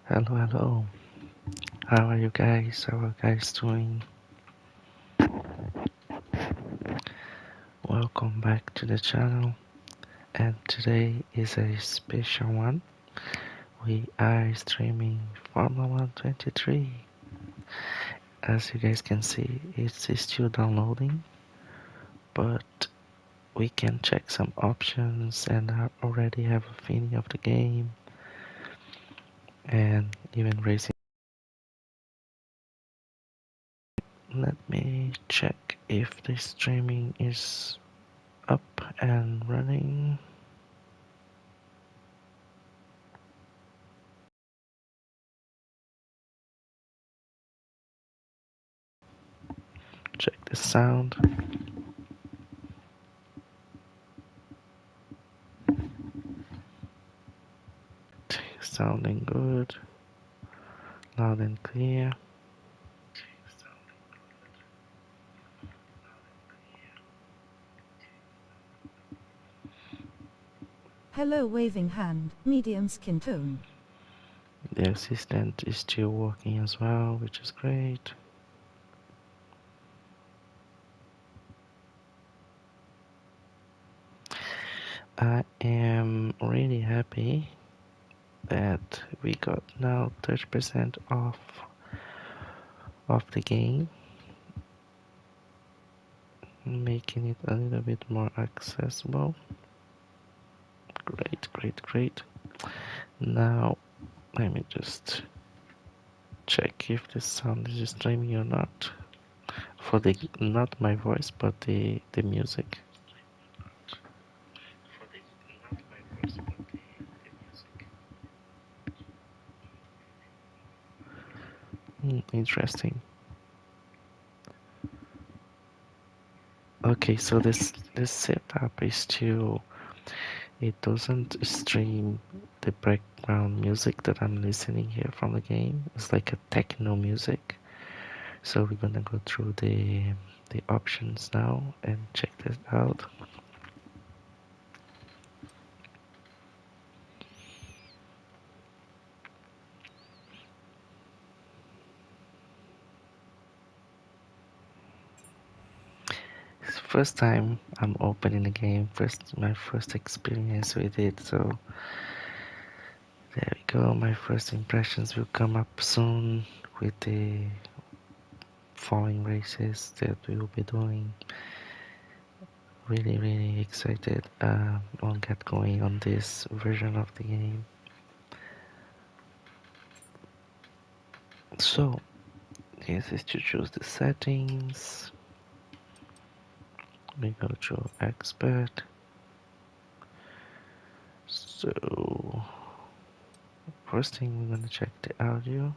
Hello, hello. How are you guys? How are you guys doing? Welcome back to the channel. And today is a special one. We are streaming Formula 123. As you guys can see, it's still downloading, but we can check some options and I already have a feeling of the game and even racing. Let me check if the streaming is up and running. Check the sound. Sounding good, loud and clear. Hello waving hand, medium skin tone. The assistant is still working as well, which is great. I am really happy that we got now 30% off of the game, making it a little bit more accessible. Great, great, great. Now let me just check if the sound is streaming or not. For the not my voice, but the music. Interesting. Okay, so this setup is to it doesn't stream the background music that I'm listening here from the game. It's like a techno music. So we're gonna go through the options now and check this out. It's the first time I'm opening the game, my first experience with it, so there we go. My first impressions will come up soon with the following races that we will be doing. Really excited on get going on this version of the game. So this is to choose the settings. We go to expert. So first thing we're gonna check the audio.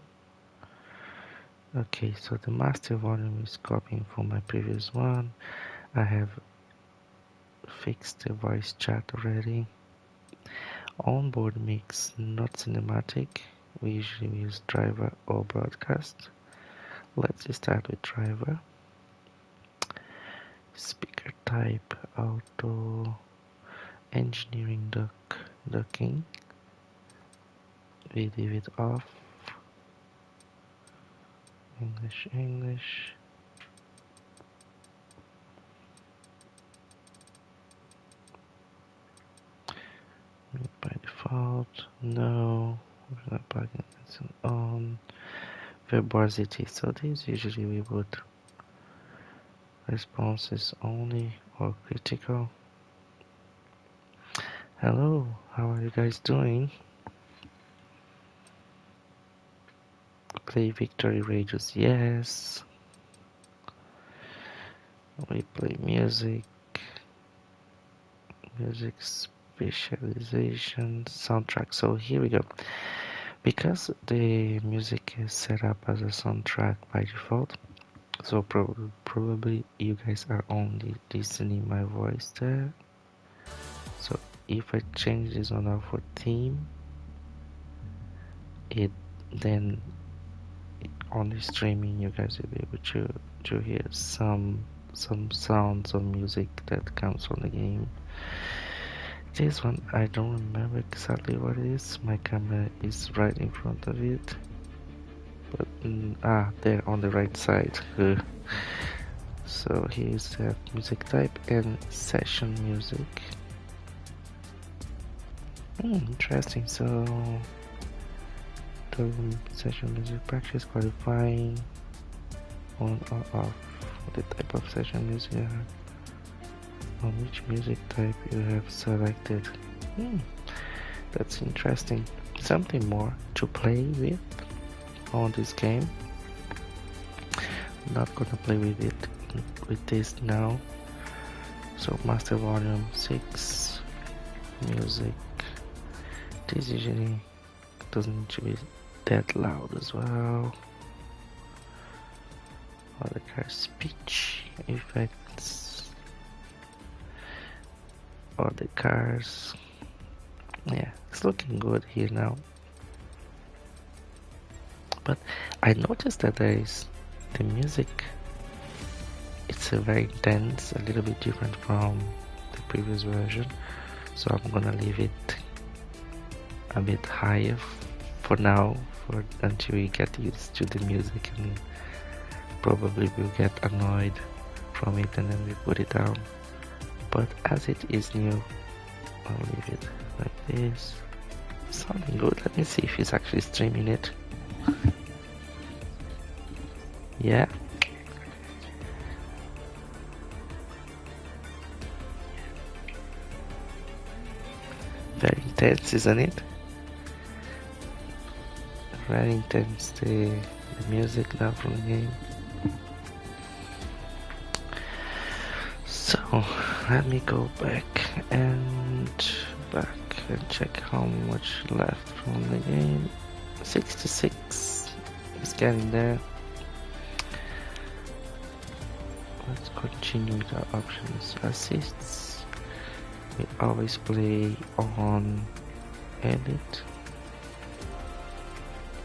Okay, so the master volume is copying from my previous one. I have fixed the voice chat already. Onboard mix, not cinematic. We usually use driver or broadcast. Let's start with driver. Speaker type, auto, engineering docking. We leave it off. English. By default, no. We're not plugging this on. Verbosity. So these usually we would responses only or critical. Hello, how are you guys doing? Play victory radius, yes. We play music specialization, soundtrack. So here we go. Because the music is set up as a soundtrack by default, so probably you guys are only listening my voice there. So if I change this on our theme, it then on the streaming you guys will be able to hear some sounds of music that comes from the game. This one I don't remember exactly what it is. My camera is right in front of it, but there on the right side. So here's the music type and session music. Interesting. So the session music practice qualifying on or off the type of session music you have, on which music type you have selected. That's interesting. Something more to play with on this game. I'm not gonna play with it with this now. So master volume 6, music. This usually doesn't need to be that loud as well. Other cars, speech effects. Other cars. Yeah, it's looking good here now. But I noticed that there is the music. It's a very intense, a little bit different from the previous version. So I'm gonna leave it a bit higher for now, until we get used to the music, and probably will get annoyed from it and then we put it down. But as it is new, I'll leave it like this. Sounding good. Let me see if he's actually streaming it. Yeah. Very intense, isn't it? Very intense, the music now from the game. So let me go back and check how much left from the game. 66 is getting there. Let's continue with our options. Assists, we always play on edit.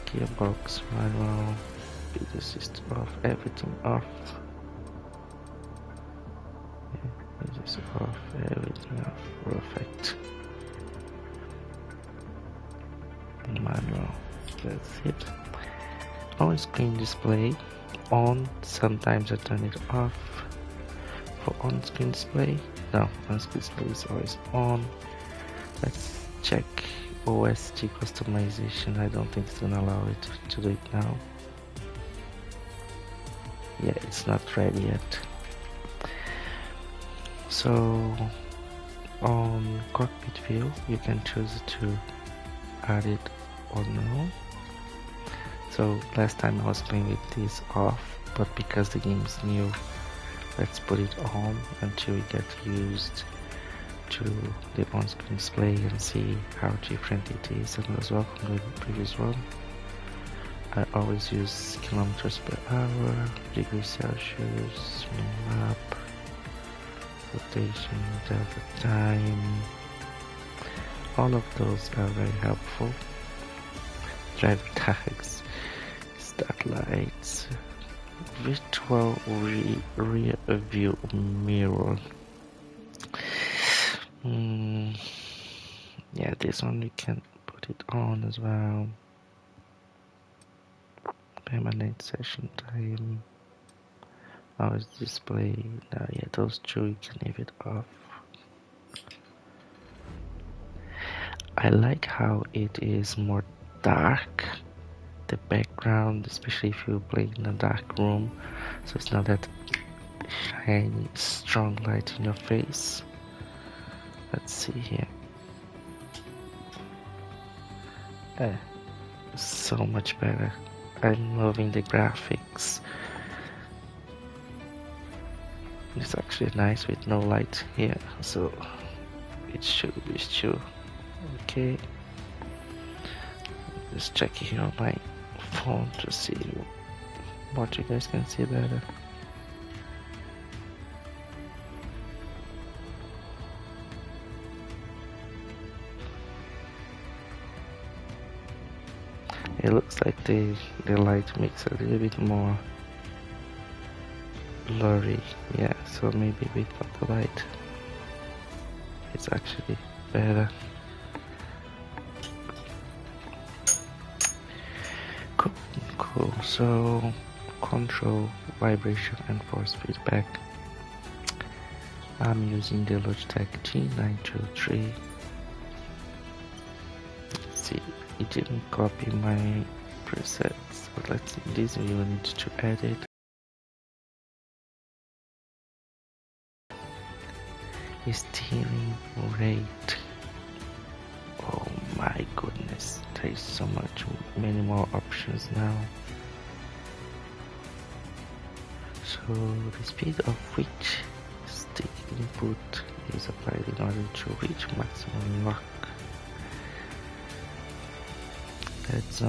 Gearbox, manual, beat assist off, everything off. This off, everything off, perfect. Manual, that's it. On screen display, on, sometimes I turn it off. For on screen display, no, on screen display is always on. Let's check OST customization. I don't think it's gonna allow it to do it now. Yeah, it's not ready yet. So on cockpit view, you can choose to add it or no. So last time I was playing with this off, but because the game is new, let's put it on until we get used to the on-screen display and see how different it is. And as well from the previous one, I always use kilometers per hour, degrees Celsius, map, rotation, delta time. All of those are very helpful. Driver tags, start lights, virtual rear view mirror. Yeah, this one we can put it on as well. Permanent session time. Always display. Now, yeah, those two you can leave it off. I like how it is more dark, the background, especially if you play in a dark room, so it's not that shiny, strong light in your face. Let's see here. So much better. I'm loving the graphics. It's actually nice with no light here, so it should be still okay. Just check here on my phone to see what you guys can see better. It looks like the light makes it a little bit more blurry. Yeah, so maybe without the light it's actually better. Cool. So control, vibration and force feedback. I'm using the Logitech G923. See, it didn't copy my presets, but let's see, this we will need to edit. Steering rate. Oh my goodness, there is so many more options now. So the speed of which stick input is applied in order to reach maximum lock. That's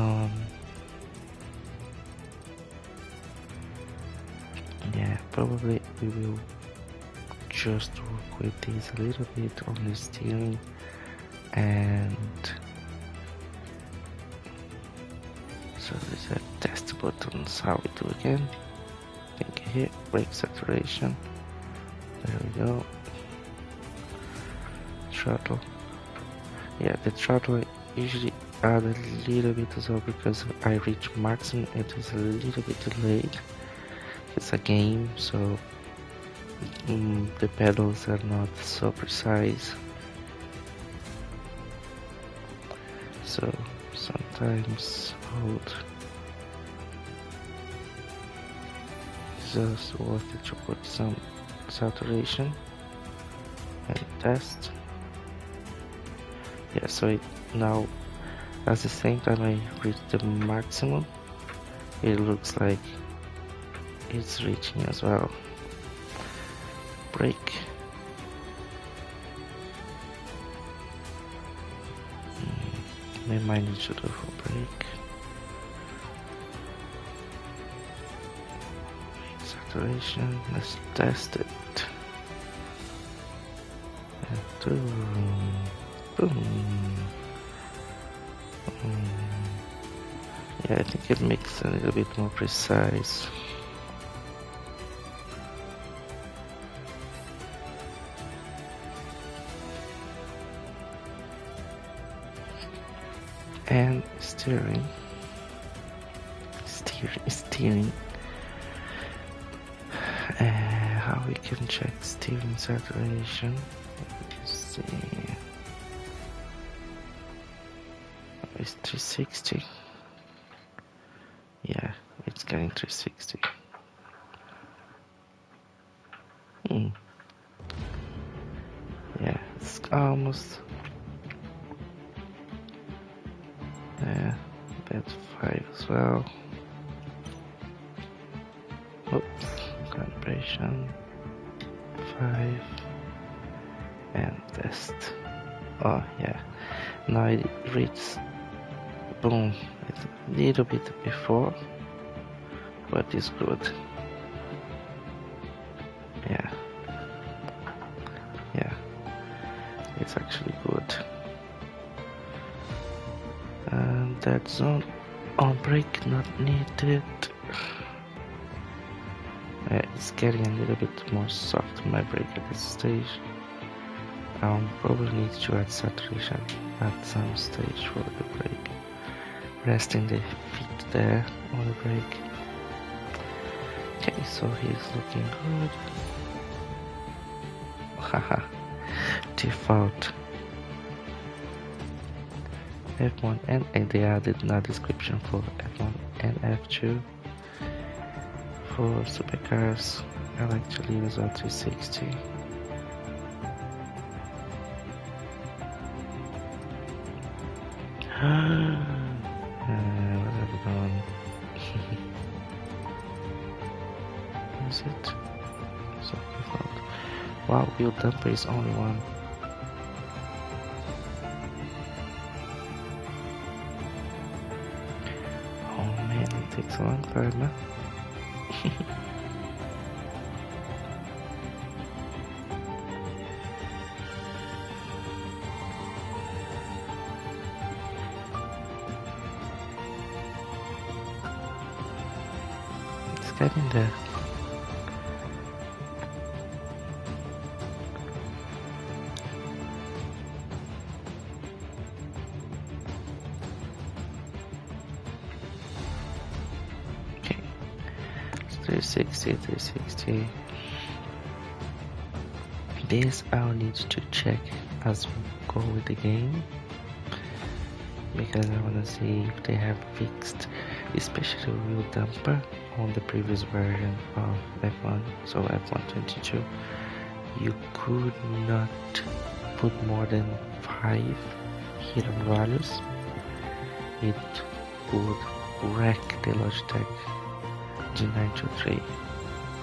yeah, probably we will just work with this a little bit on the steering, and so there's a test buttons. How we do again? Think here, brake saturation. There we go. Throttle. Yeah, the throttle usually add a little bit as well because I reach maximum. It is a little bit delayed. It's a game, so the pedals are not so precise. So sometimes hold. It's just worth it to put some saturation and test. Yeah, so it now at the same time I reach the maximum, it looks like it's reaching as well. Brake. Maybe I need to do for brake. Saturation, let's test it. And boom. Yeah, I think it makes it a little bit more precise. And steering. How we can check steering saturation? Let's see. It's 360. Yeah, it's getting 360. Yeah, it's almost. Yeah, that's 5 as well. Oops, calibration 5 and test. Oh yeah, now it reads boom. It's a little bit before, but it's good. Yeah, it's actually good. And that zone on brake not needed. It's getting a little bit more soft, my brake at this stage. Probably need to add saturation at some stage for the brake. Resting the feet there on the brake. Okay, so he's looking good. Haha, default. F1 and they added no description for F1 and F2. For supercars, I like to leave as a 360. What have we done? Is it? So wow, wheel dumper is only one. Oh man, it takes a long time, huh? It's getting there. 360. This I'll need to check as we go with the game, because I want to see if they have fixed especially wheel damper on the previous version of F1, so F1 22. You could not put more than 5 hidden values. It would wreck the Logitech G923.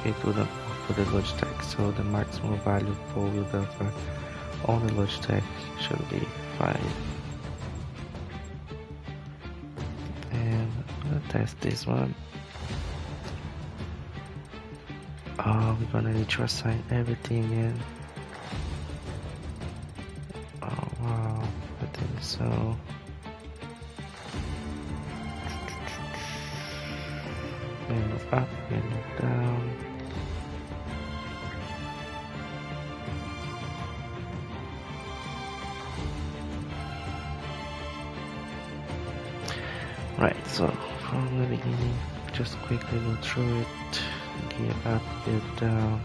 It wouldn't work for the Logitech, so the maximum value for wheel damper on the Logitech should be 5. And I'm gonna test this one. We're gonna need to assign everything in. Oh wow, I think so. Menu up, menu down. Right, so from the beginning, just quickly go through it. Gear up, gear down.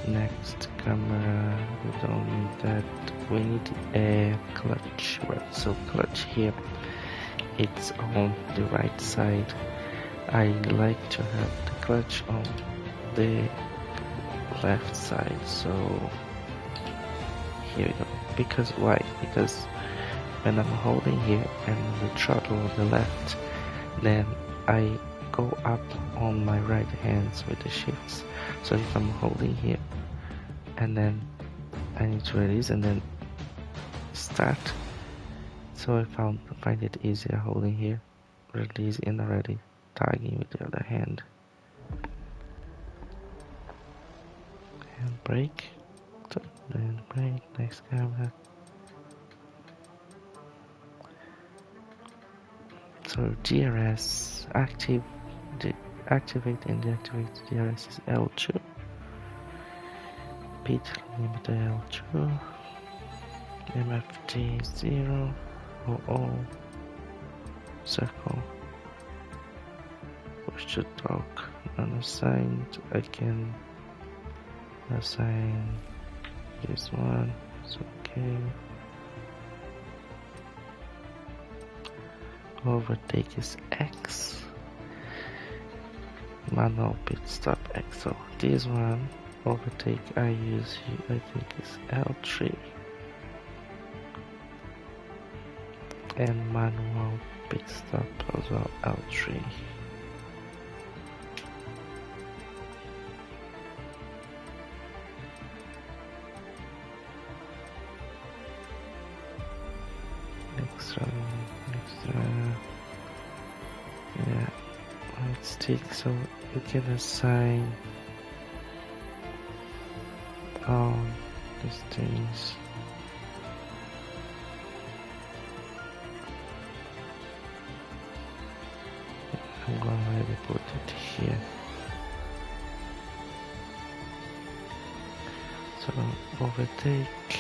Next, camera, we don't need that. We need a clutch. Right, so clutch here, it's on the right side. I like to have the clutch on the left side, so here we go. Because why? Because when I'm holding here and the throttle on the left, then I go up on my right hands with the shifts. So if I'm holding here and then I need to release and then start, so I find it easier holding here, release and already tagging with the other hand. And brake, then brake, next camera. So DRS activate and deactivate DRS is L2. Speed limiter L2. MFT 0 or circle. Push to talk unassigned. I can assign this one. It's okay. Overtake is X. Manual pit stop X. So this one, overtake I use here, I think is L3. And manual pit stop as well, L3. Extra, yeah, right stick, so you can assign all these things. I'm gonna already put it here. So overtake,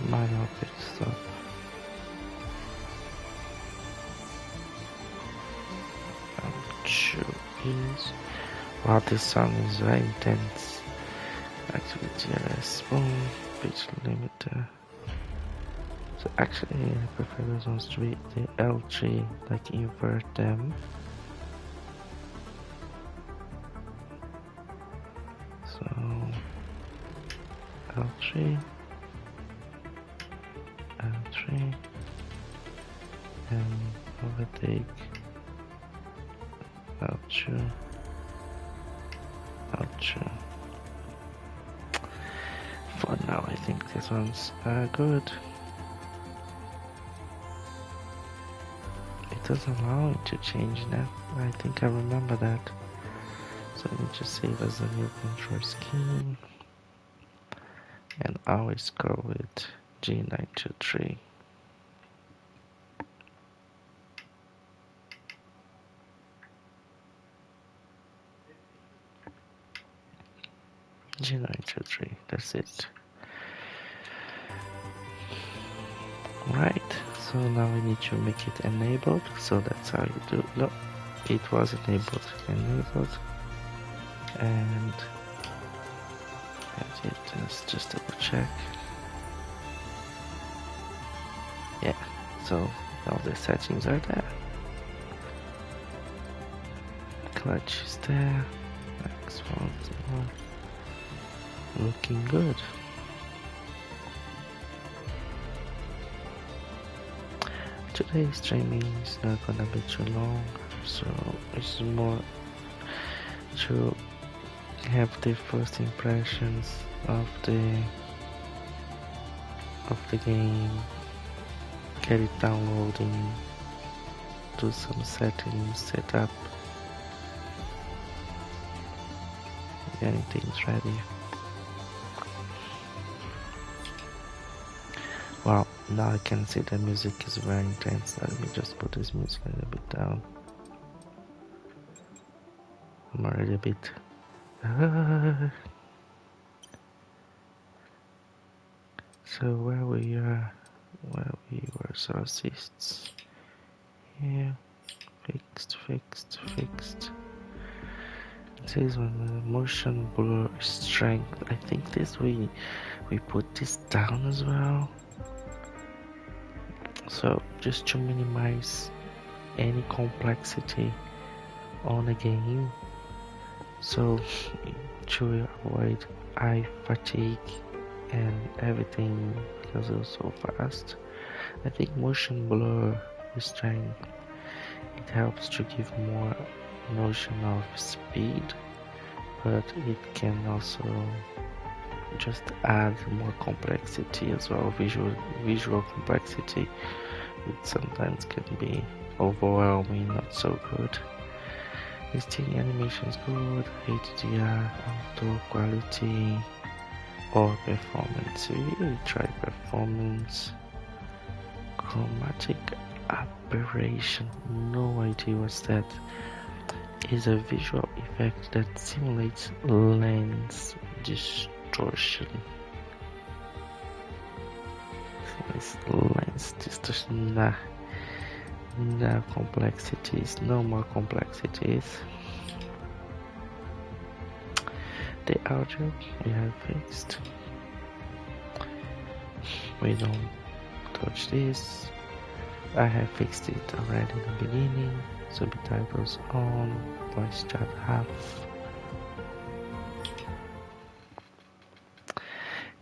manual pit stop. Is wow, this song is very intense. Activate GRS, boom, pitch limiter. So actually I prefer those ones to be the L3, like invert them. So L3, and overtake. L2. For now, I think these ones are good. It doesn't allow it to change now. I think I remember that. So let me just save as a new control scheme. And always go with G923. G923, that's it. Right, So now we need to make it enabled, so that's how you do. No, it was enabled, and that's it. Let's just double check. Yeah, so all the settings are there. Clutch is there. X1, looking good. Today's streaming is not gonna be too long, so it's more to have the first impressions of the game, get it downloading, do some settings, set up, getting things ready. Well, now I can see the music is very intense. Let me just put this music a little bit down. I'm already a bit so where we were, so assists here, fixed. This one, motion blur strength. I think this we put this down as well, so just to minimize any complexity on a game, so to avoid eye fatigue and everything goes so fast. I think motion blur strength, it helps to give more notion of speed, but it can also just add more complexity as well. Visual complexity, it sometimes can be overwhelming, not so good. Listing animation is good, HDR, auto quality, or performance. We really try performance. Chromatic aberration, no idea what's that. Is a visual effect that simulates lens distortion. Lens distortion. No complexities, no more complexities. The audio we have fixed. We don't touch this. I have fixed it already in the beginning. Subtitles on, voice chat half.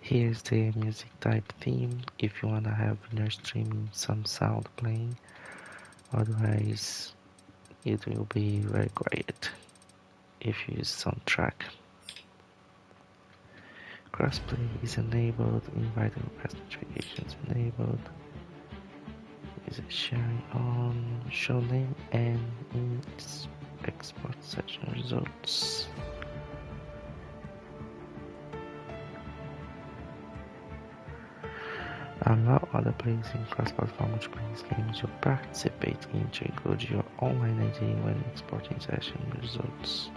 Here's the music type theme if you wanna have in your streaming some sound playing. Otherwise, it will be very quiet if you use soundtrack. Crossplay is enabled, invite request notifications enabled. Is it sharing on, show name and export session results. Allow other players in cross-platform multiplayer games you participate in to include your online ID when exporting session results.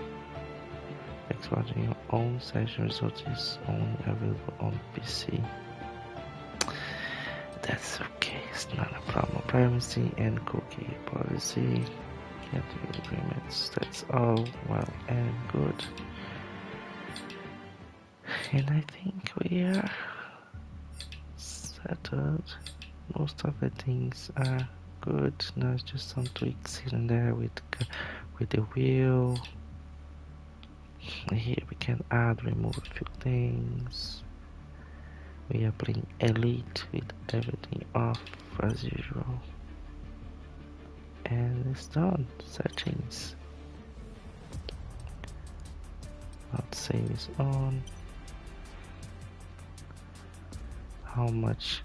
Exporting your own session results is only available on PC. That's okay, it's not a problem. Privacy and cookie policy, category agreements, that's all well and good. And I think we are settled. Most of the things are good. Now it's just some tweaks here and there with the wheel. Here we can add, remove a few things. We are playing Elite with everything off as usual. And it's done. Settings. Autosave is on. How much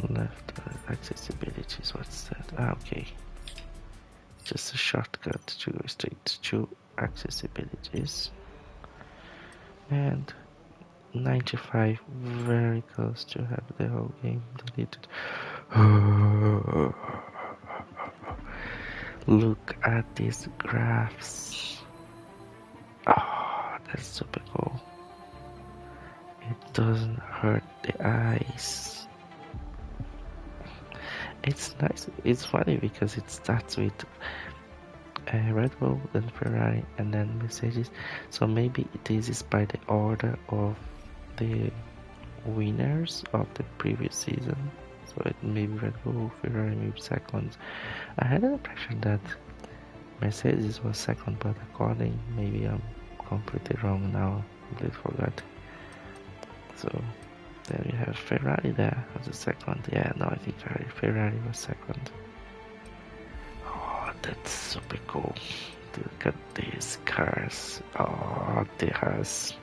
left? Accessibility is what's that? Okay. Just a shortcut to go straight to accessibilities. And 95, very close to have the whole game deleted. Look at these graphs. Oh, that's super cool. It doesn't hurt the eyes. It's nice. It's funny because it starts with Red Bull, then Ferrari, and then Mercedes. So maybe this is by the order of the winners of the previous season. So it may be Red Bull, Ferrari, maybe second. I had an impression that Mercedes was second, but according, maybe I'm completely wrong now. Completely forgot. So then we have Ferrari there as a second. Yeah, no, I think Ferrari was second. Oh, that's super cool. Look at these cars. Oh, they has.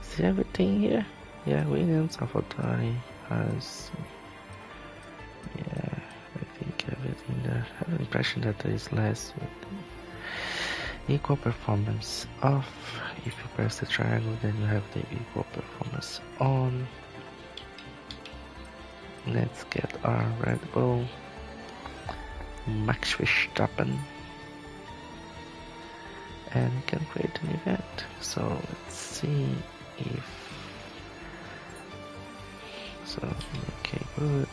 See everything here? Yeah, Williams, Alphatari has. Yeah, I think everything there. I have the impression that there is less. Equal performance off. If you press the triangle, then you have the equal performance on. Let's get our Red Bull Max Verstappen, and we can create an event. So let's see if so. Okay, good.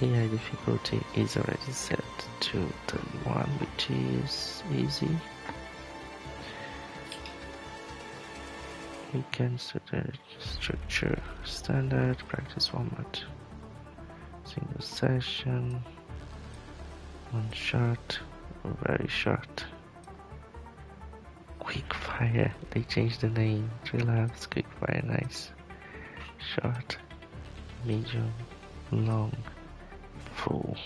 AI difficulty is already set to 31, which is easy. We can structure standard practice format. Single session, one shot, very short. Quick fire, they changed the name. 3 laps, quick fire, nice. Short, medium, long, full.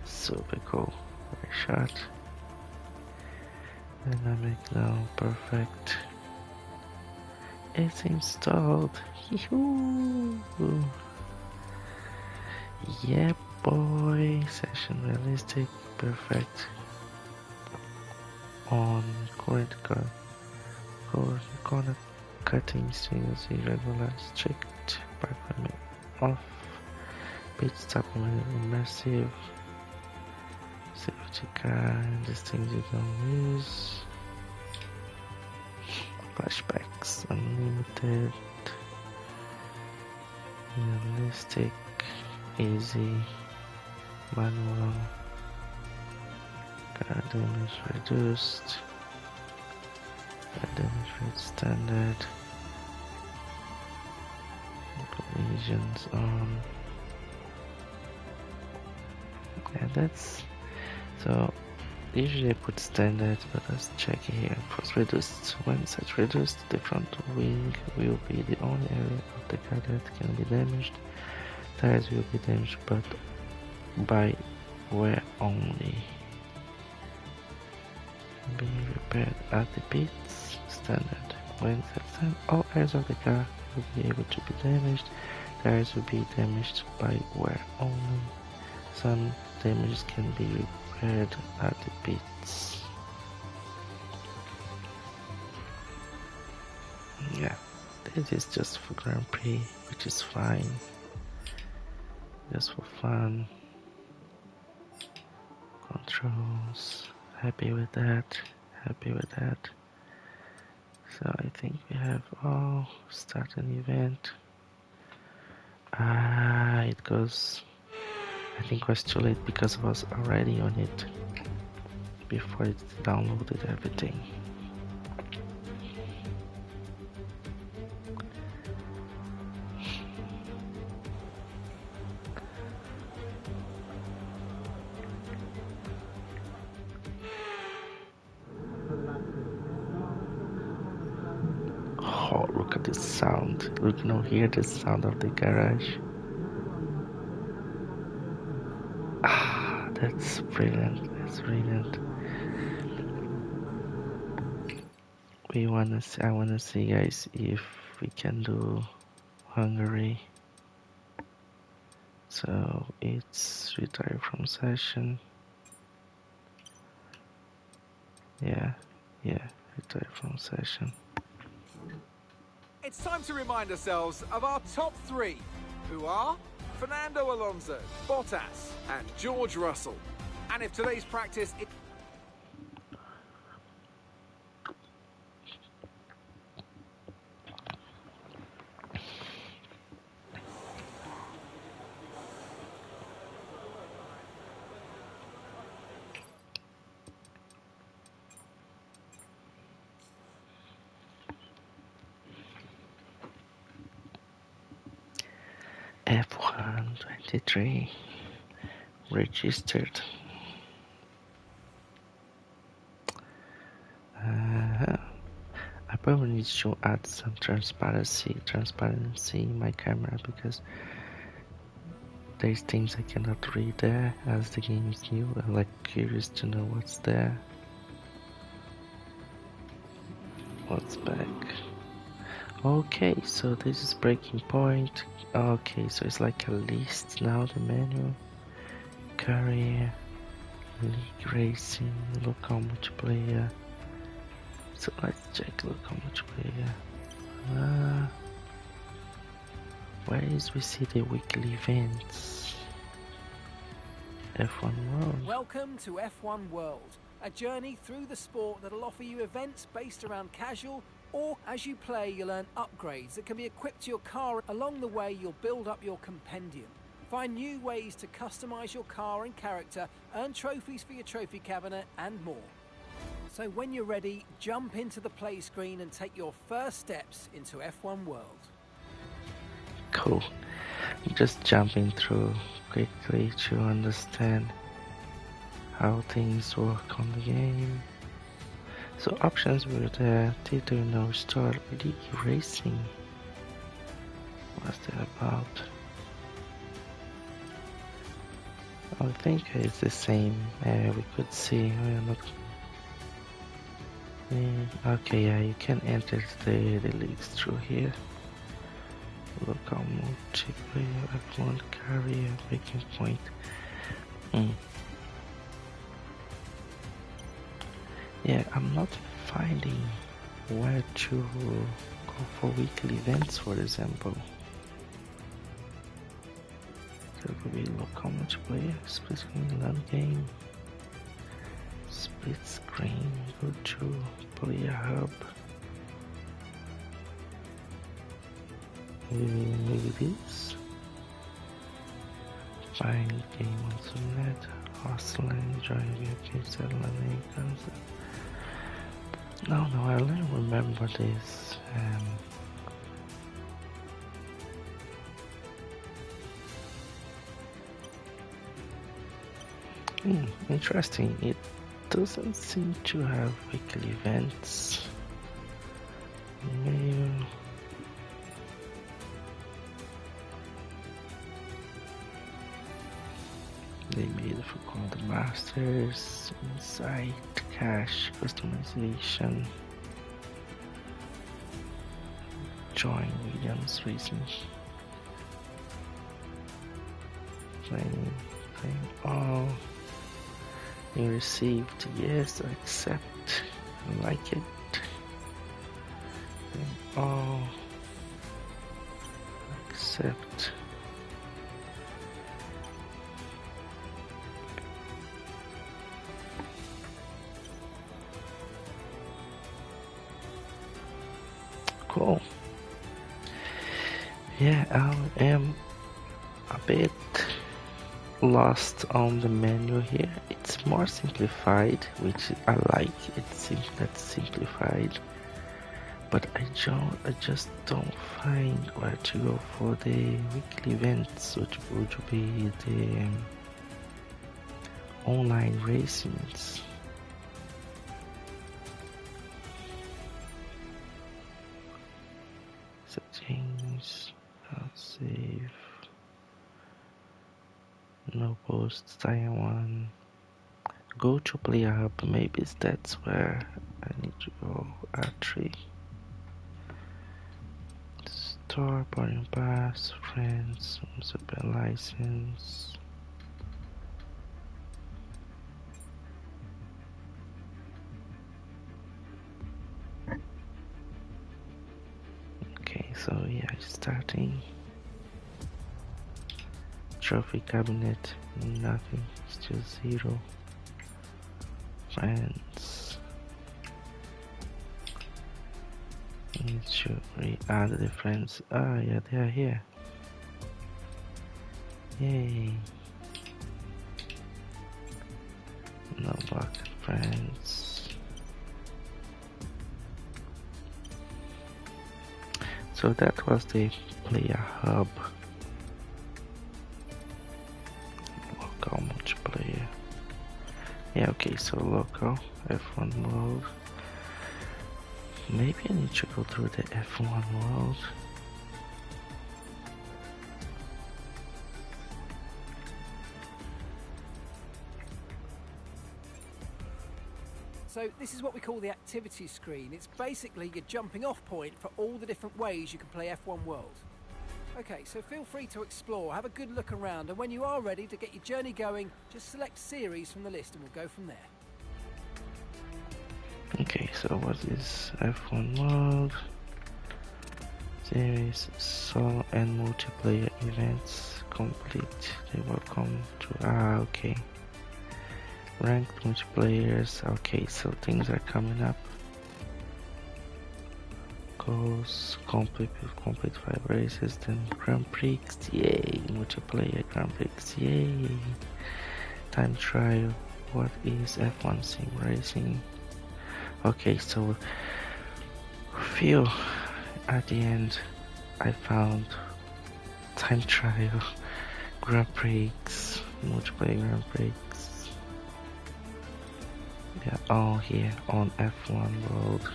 Super cool. Very short. Dynamic now, perfect. It's installed. Yee-hoo. Yeah, boy. Session realistic, perfect. On corner cutting, students irregular, strict, background off, page stop immersive, safety car, and these things you don't use. Flashbacks, unlimited, realistic, easy, manual, car damage reduced, car damage rate standard, collisions on. Yeah, that's so. Usually I put standard, but let's check here. First reduced. When such reduced, the front wing will be the only area of the car that can be damaged. Tires will be damaged, but by wear only. Being repaired at the pits. Standard. When such time, all areas of the car will be able to be damaged. Tires will be damaged by wear only. Some damages can be repaired at the pits. Yeah, this is just for Grand Prix, which is fine. Just for fun. Controls. Happy with that. Happy with that. So I think we have all. Start an event. It goes. I think it was too late because I was already on it before it downloaded everything. Oh, look at this sound. Look, now hear the sound of the garage. Ah, that's brilliant. That's brilliant. I wanna see, guys, if we can do Hungary. So it's retire from session. Yeah, retire from session. It's time to remind ourselves of our top 3, who are Fernando Alonso, Bottas, and George Russell. And if today's practice is... 123 registered. I probably need to add some transparency in my camera because there's things I cannot read there as the game is new. I'm like curious to know what's there. What's back? Okay, so this is breaking point. Okay, so it's like a list now, the menu. Career, league racing, local multiplayer. So let's check local multiplayer. Where is we see the weekly events? F1 World. Welcome to F1 World, a journey through the sport that'll offer you events based around casual, or as you play you'll earn upgrades that can be equipped to your car. Along the way you'll build up your compendium, find new ways to customise your car and character, earn trophies for your trophy cabinet and more. So when you're ready, jump into the play screen and take your first steps into F1 World. Cool. Just jumping through quickly to understand how things work on the game. So options were there. Did you know start league racing? What's that about? I think it's the same. We could see. We're not. Okay, yeah, you can enter the leagues through here. Local multiplayer, F1 career, breaking point. Yeah, I'm not finding where to go for weekly events, for example. There could be local multiplayer, split screen, LAN game, split screen, go to player hub. Maybe this. Find game on subnet, hostline, join VIP, satellite concept. No, I don't remember this. Interesting. It doesn't seem to have weekly events. Mail. They made for called the Masters, Insight, Cache, Customization, Join Williams Racing, Playing all. You received, yes, I accept, I like it. Playing all, accept. Cool. Yeah, I am a bit lost on the menu here. It's more simplified, which I like. That's simplified, but I just don't find where to go for the weekly events, which would be the online racings. Settings, I'll save, no posts, Taiwan, go to player hub, maybe that's where I need to go. R3, store, boarding pass, friends, super license. Okay, so yeah, starting. Trophy cabinet, nothing, still 0. Friends. Need to re-add the friends. Ah, yeah, they are here. Yay. No bucket friends. So that was the player hub. Okay, so local F1 mode. Maybe I need to go through the F1 world. So this is what we call the activity screen. It's basically your jumping off point for all the different ways you can play F1 World. Okay, so feel free to explore, have a good look around, and when you are ready to get your journey going, just select series from the list and we'll go from there. Okay, so what is F1 mode? Series, solo and multiplayer events complete. They will come to okay. Ranked multiplayers, okay, so things are coming up. Goals, complete 5 races, then Grand Prix, yay, multiplayer Grand Prix, yay. Time trial, what is F1 sim racing? Okay, so phew, at the end I found time trial, Grand Prix, multiplayer Grand Prix. Yeah, all here on F1 World.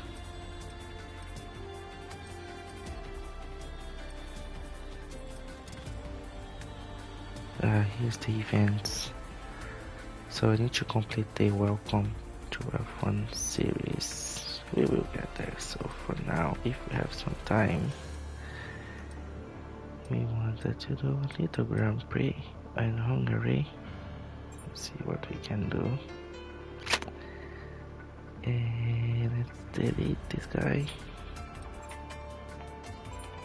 Here's the events. So I need to complete the welcome to F1 series. We will get there. So for now, if we have some time, we wanted to do a little Grand Prix in Hungary. Let's see what we can do. Let's delete this guy.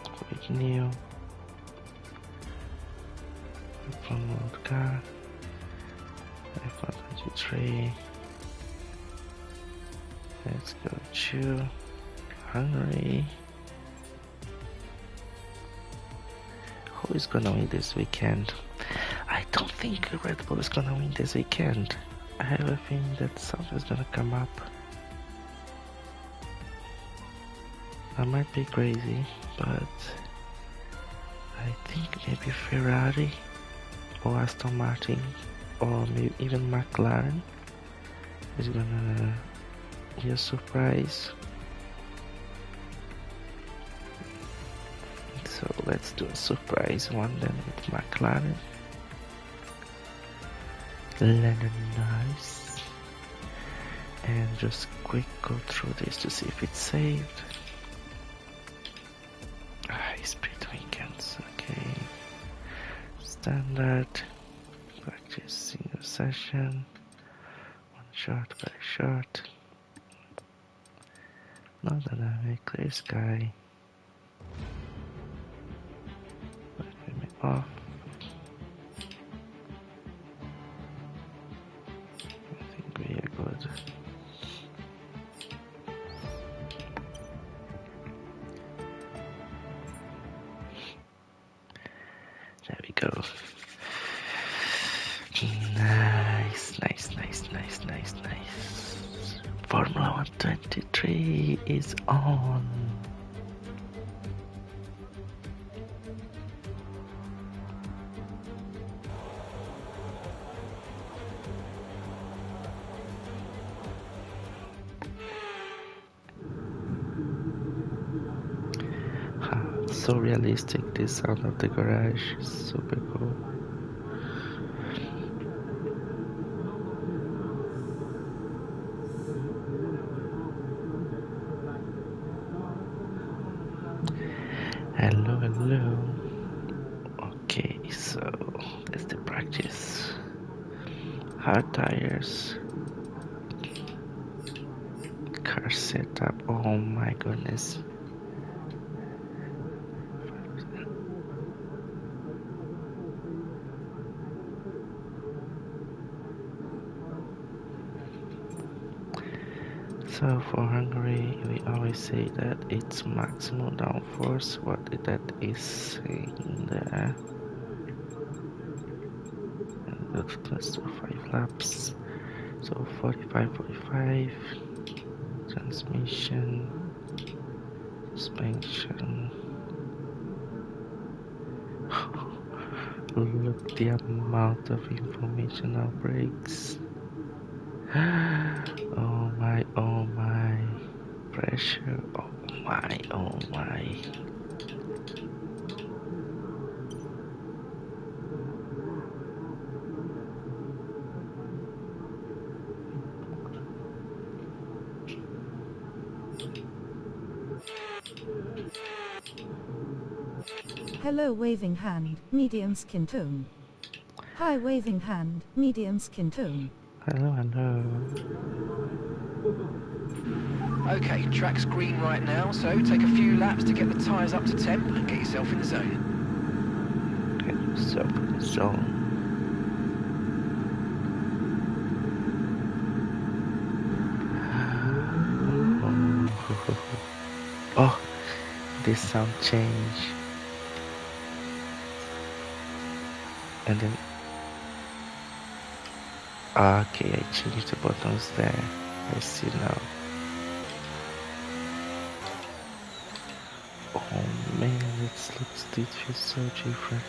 Quick new. F1 mode car. F1 23. Let's go to Hungary. Who is gonna win this weekend? I don't think Red Bull is gonna win this weekend. I have a feeling that something's gonna come up. I might be crazy, but I think maybe Ferrari or Aston Martin or maybe even McLaren is gonna be a surprise. So let's do a surprise one then with McLaren. Nice. And just quick go through this to see if it's saved. Sprint weekends, okay. Standard, practice single session, one shot by shot. No dynamic, clear sky. Limit off. I think we are good. There we go. Nice. Formula 123 is on. So realistic, this sound of the garage is super cool. Hello. Okay, so that's the practice. Hard tires. Car setup, oh my goodness. So for Hungary, we always say that it's maximum downforce, what that is saying there. And let's do 5 laps. So 45. Transmission, suspension. Look the amount of information on brakes. Oh my. Pressure. Oh my, oh my. Hello waving hand, medium skin tone. Hi waving hand, medium skin tone. Hello, hello. Okay, track's green right now, so take a few laps to get the tyres up to temp and get yourself in the zone. Get yourself in the zone. Oh, this sound change. And then, okay, I changed the buttons there. I see now. Oh man, it feels so different.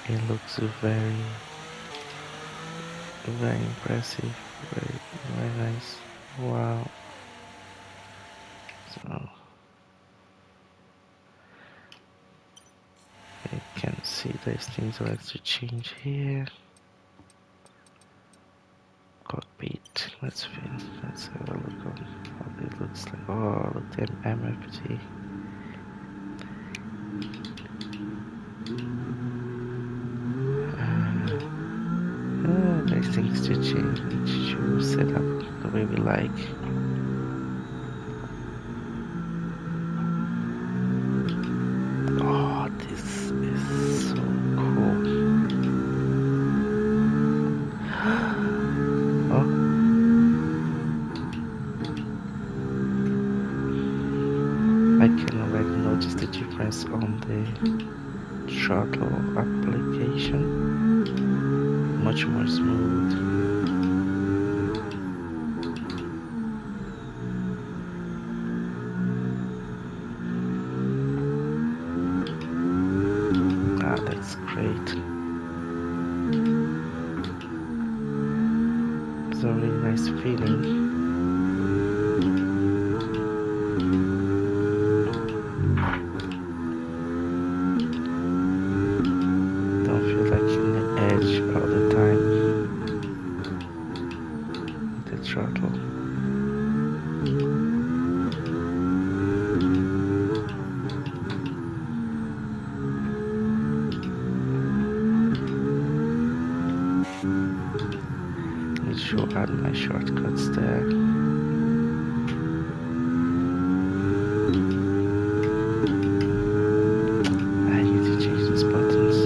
It looks very impressive, very nice. Wow. So you can see these things are to change here. Cockpit. Let's have a look on how it looks like. Oh, look at MFT. There's things to change, to set up the way we like. Oh, this is so cool. Oh, I can already notice the difference on the throttle application. Much more smooth. Ah, that's great. It's a really nice feeling. Don't feel like you're on the edge all the time with the throttle. Need to add my shortcuts there. I need to change these buttons.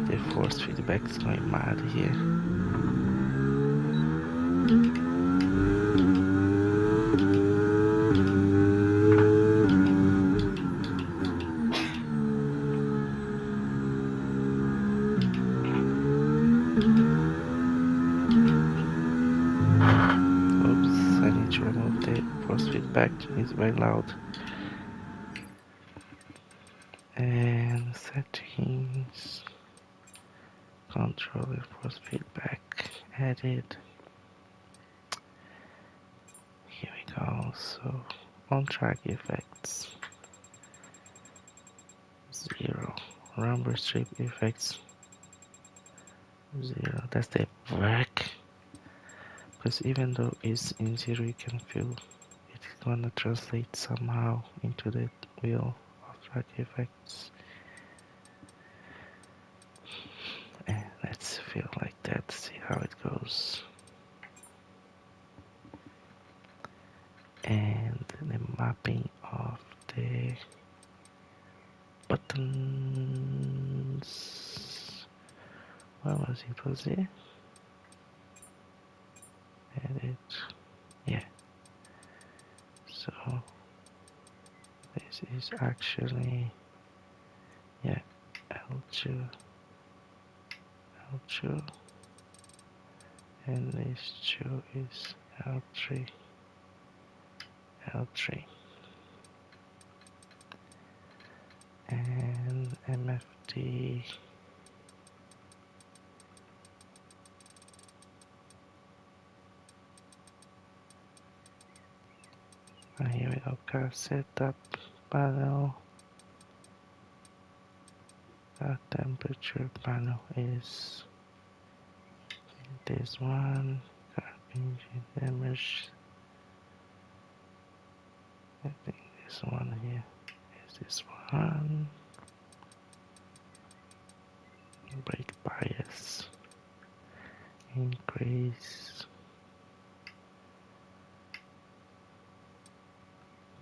The force feedback is going mad here. Oops, I need to remove the force feedback, it's very loud. And settings, controller force feedback, edit. Here we go, so on track effects, 0. Rumble strip effects, 0. That's the work. Because even though it's in 0, you can feel it's gonna translate somehow into the wheel of track effects. And let's feel like that, see how it goes. And the mapping of the buttons. Where was it? Was it? Edit. Yeah. So this is actually, yeah, L2, L2, and this 2 is L3. L3 and MFD. Here we go, car setup panel. Our temperature panel is this one. Car engine image. I think this one here is this one. Brake bias. Increase.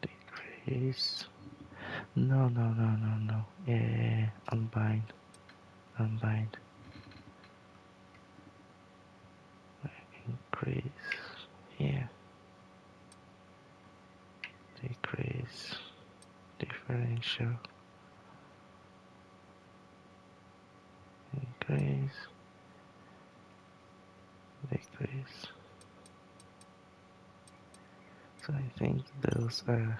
Decrease. No. Yeah, unbind. Increase. Here. Decrease. Differential. Increase. Decrease. So I think those are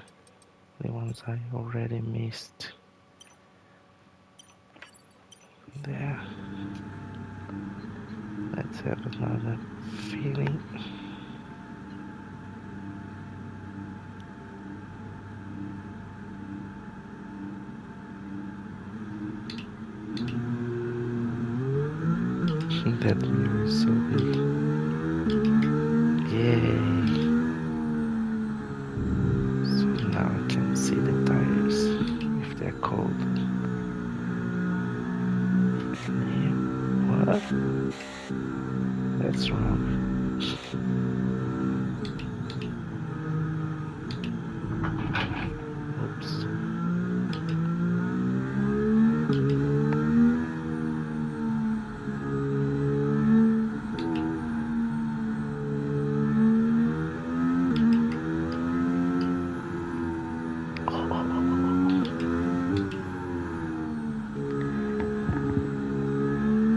the ones I already missed. There. Let's have another feeling. That mirror is so big. Yay! So now I can see the tires if they're cold. And here, what? That's wrong. Oops.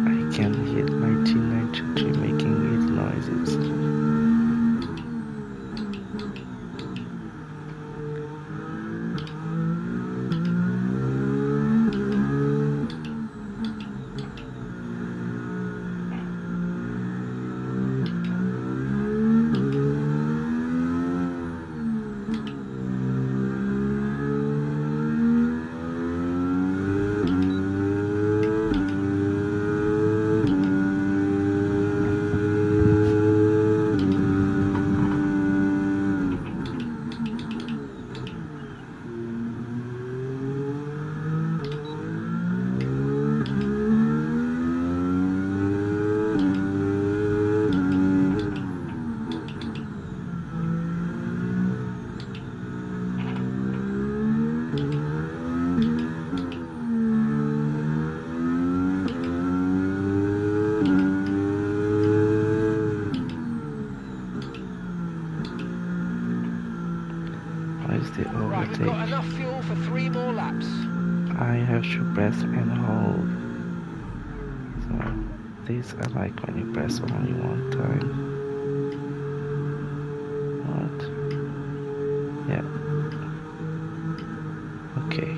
I can hear my G923 making weird noises. Right, we've got enough fuel for 3 more laps. I have to press and hold. So these are like when you press only one time. What? Yeah. Okay.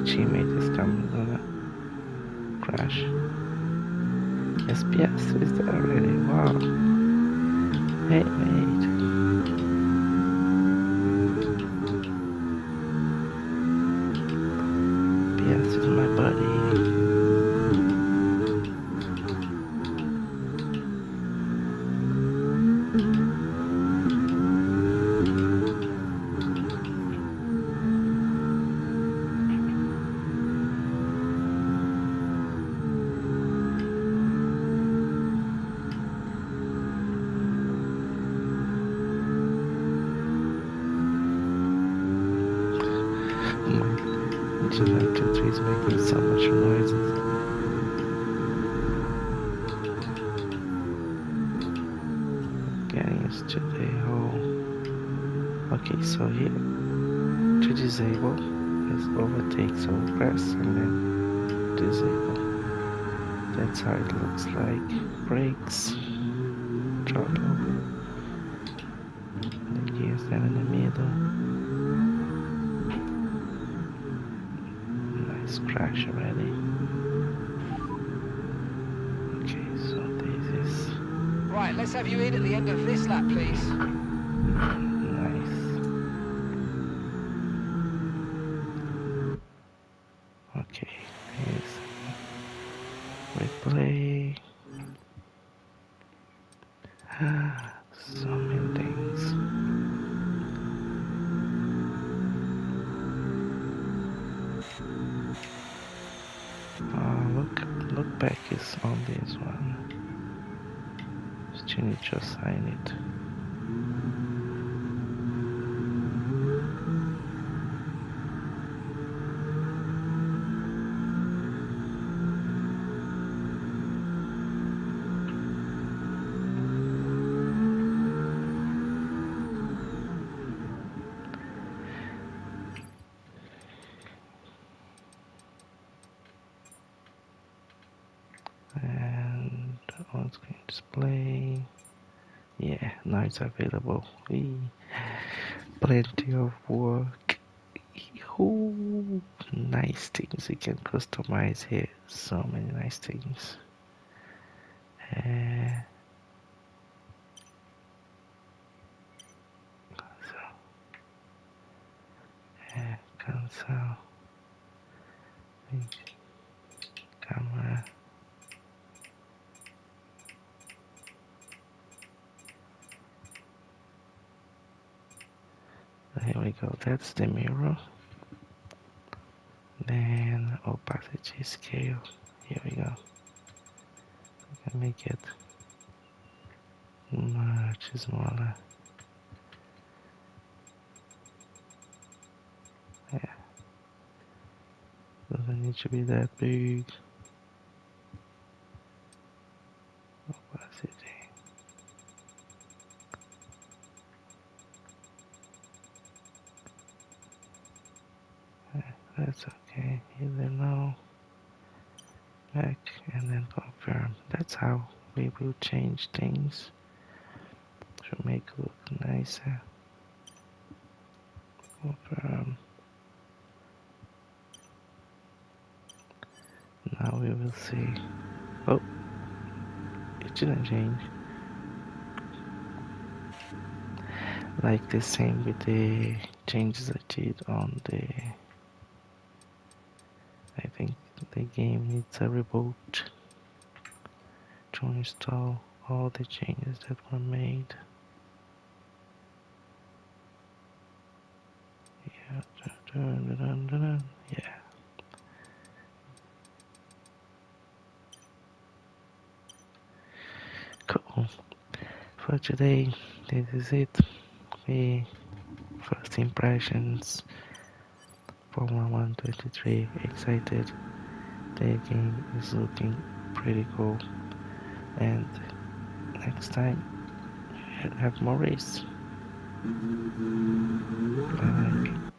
Teammate is coming, gonna crash. SPS is there already? Wow. Hey mate. SPS is my buddy. G923 is making so much noises. Getting us to the hole. Okay, so here, 3 to disable, is overtake, so press and then disable. That's how it looks like. Brakes, throttle, the gears down in the middle. Nice crash already. Okay, so this is Right, let's have you in at the end of this lap, please. nice. Okay, here's replay. So many things. Look back is on this one. Still need to assign it. And on screen display. Yeah, now it's available. Plenty of work. Ooh, nice things you can customize here. So many nice things. Console. Camera. Here we go, that's the mirror. Then opacity scale. Here we go. I can make it much smaller. Yeah. Doesn't need to be that big. Opacity. That's okay. Either no. Back and then confirm. That's how we will change things to make it look nicer. Confirm. Now we will see. Oh, it didn't change. Like the same with the changes I did on the. I think the game needs a reboot to install all the changes that were made. Yeah. Cool. For today, this is it. The first impressions. Formula 123. Excited. The game is looking pretty cool. And next time, we'll have more race. Bye.